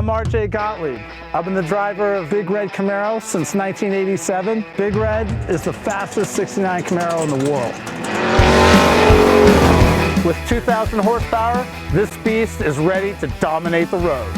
I'm RJ Gottlieb. I've been the driver of Big Red Camaro since 1987. Big Red is the fastest 69 Camaro in the world. With 2,000 horsepower, this beast is ready to dominate the road.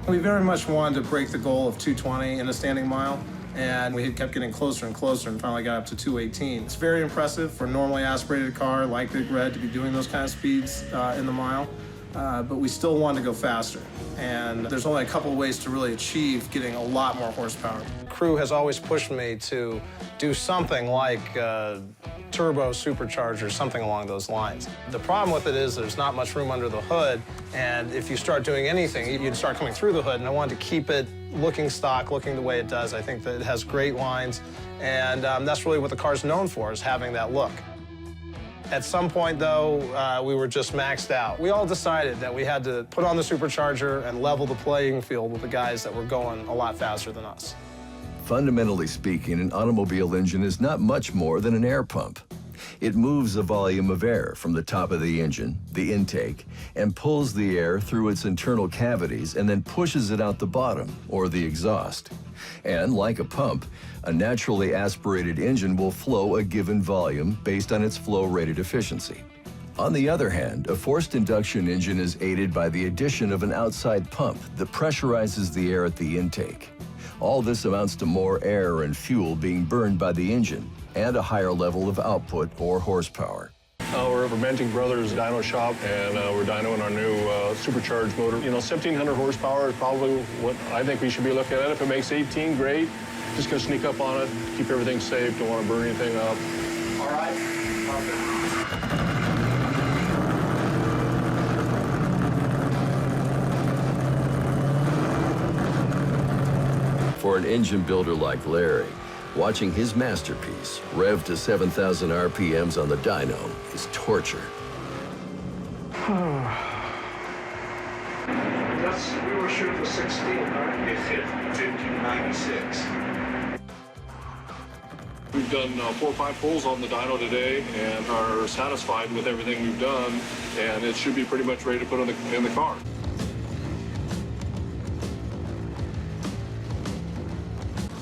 We very much wanted to break the goal of 220 in a standing mile, and we kept getting closer and closer and finally got up to 218. It's very impressive for a normally aspirated car like Big Red to be doing those kind of speeds in the mile, but we still wanted to go faster. And there's only a couple of ways to really achieve getting a lot more horsepower. Crew has always pushed me to do something like turbo supercharger, something along those lines. The problem with it is there's not much room under the hood, and if you start doing anything, you'd start coming through the hood, and I wanted to keep it looking stock, looking the way it does. I think that it has great lines, and that's really what the car's known for, is having that look. At some point, though, we were just maxed out. We all decided that we had to put on the supercharger and level the playing field with the guys that were going a lot faster than us. Fundamentally speaking, an automobile engine is not much more than an air pump. It moves a volume of air from the top of the engine, the intake, and pulls the air through its internal cavities and then pushes it out the bottom, or the exhaust. And like a pump, a naturally aspirated engine will flow a given volume based on its flow-rated efficiency. On the other hand, a forced induction engine is aided by the addition of an outside pump that pressurizes the air at the intake. All this amounts to more air and fuel being burned by the engine and a higher level of output or horsepower. We're at Rementing Brothers Dyno shop, and we're dynoing our new supercharged motor. You know, 1,700 horsepower is probably what I think we should be looking at. If it makes 18, great. Just gonna sneak up on it, keep everything safe, don't want to burn anything up. All right. For an engine builder like Larry, watching his masterpiece rev to 7,000 RPMs on the dyno is torture. We were shooting for 16, right? It hit 1596. We've done 4 or 5 pulls on the dyno today and are satisfied with everything we've done, and it should be pretty much ready to put in the car.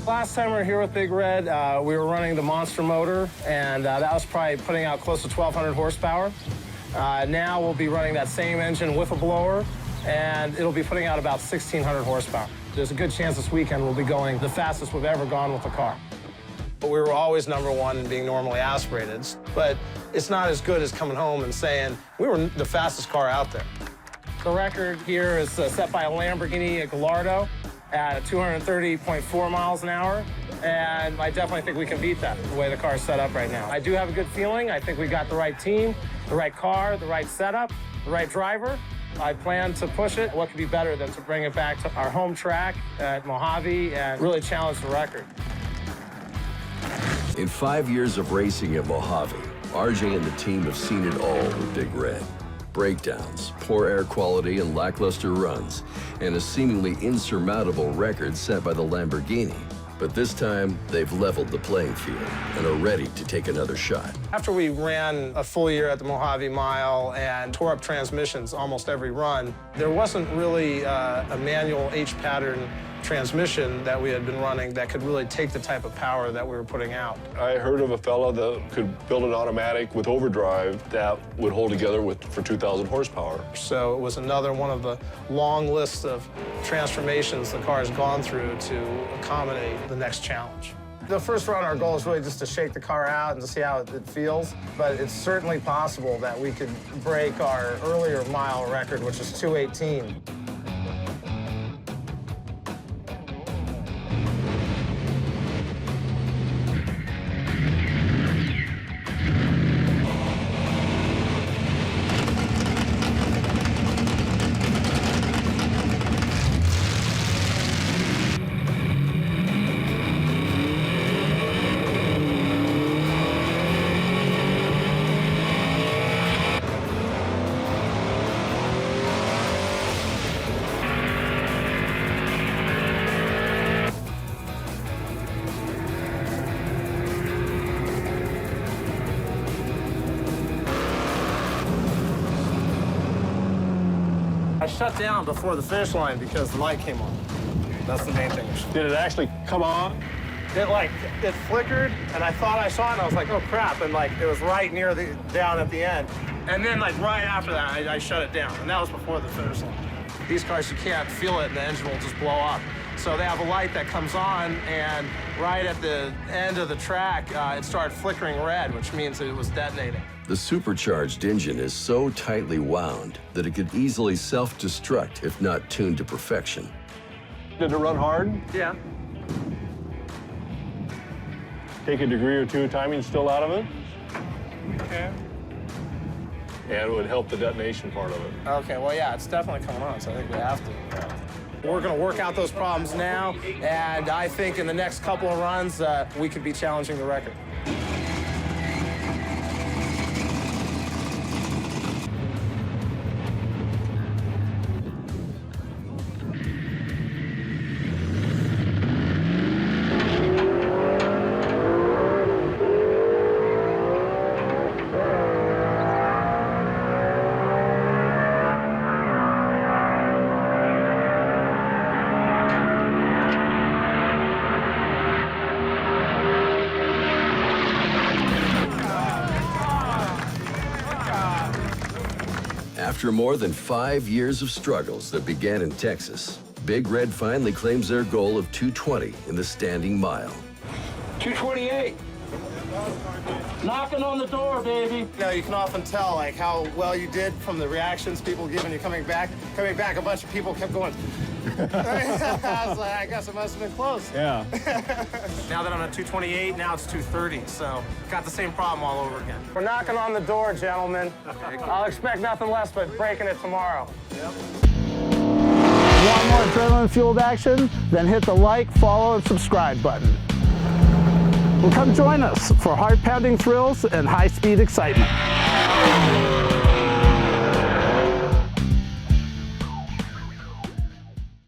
Last time we were here with Big Red, we were running the monster motor, and that was probably putting out close to 1,200 horsepower. Now we'll be running that same engine with a blower, and it'll be putting out about 1,600 horsepower. There's a good chance this weekend we'll be going the fastest we've ever gone with the car. But we were always #1 in being normally aspirated, but it's not as good as coming home and saying we were the fastest car out there. The record here is set by a Lamborghini Gallardo at 230.4 miles an hour, and I definitely think we can beat that the way the car's set up right now. I do have a good feeling. I think we got the right team, the right car, the right setup, the right driver. I plan to push it. What could be better than to bring it back to our home track at Mojave and really challenge the record? In 5 years of racing at Mojave, RJ and the team have seen it all with Big Red. Breakdowns, poor air quality and lackluster runs, and a seemingly insurmountable record set by the Lamborghini. But this time, they've leveled the playing field and are ready to take another shot. After we ran a full year at the Mojave Mile and tore up transmissions almost every run, there wasn't really a manual H-pattern transmission that we had been running that could really take the type of power that we were putting out. I heard of a fella that could build an automatic with overdrive that would hold together for 2,000 horsepower. So it was another one of the long lists of transformations the car has gone through to accommodate the next challenge. The first run, our goal is really just to shake the car out and to see how it feels, but it's certainly possible that we could break our earlier mile record, which is 218. I shut down before the finish line because the light came on. That's the main thing. Did it actually come on? It flickered, and I thought I saw it, and I was like, oh crap, and like it was right near the down at the end. And then like right after that, I shut it down, and that was before the finish line. These cars, you can't feel it, and the engine will just blow up. So they have a light that comes on, and right at the end of the track, it started flickering red, which means that it was detonating. The supercharged engine is so tightly wound that it could easily self-destruct if not tuned to perfection. Did it run hard? Yeah. Take a degree or two of timing still out of it? Okay. And it would help the detonation part of it. Okay, well, yeah, it's definitely coming on, so I think we have to. We're going to work out those problems now, and I think in the next couple of runs, we could be challenging the record. After more than 5 years of struggles that began in Texas, Big Red finally claims their goal of 220 in the standing mile. 228. Knocking on the door, baby. You know, you can often tell like how well you did from the reactions people giving you coming back. Coming back, a bunch of people kept going. I was like, I guess it must have been close. Yeah. Now that I'm at 228, now it's 230, so got the same problem all over again. We're knocking on the door, gentlemen. I'll expect nothing less but breaking it tomorrow. Yep. Want more adrenaline-fueled action? Then hit the like, follow, and subscribe button. Well, come join us for heart-pounding thrills and high-speed excitement.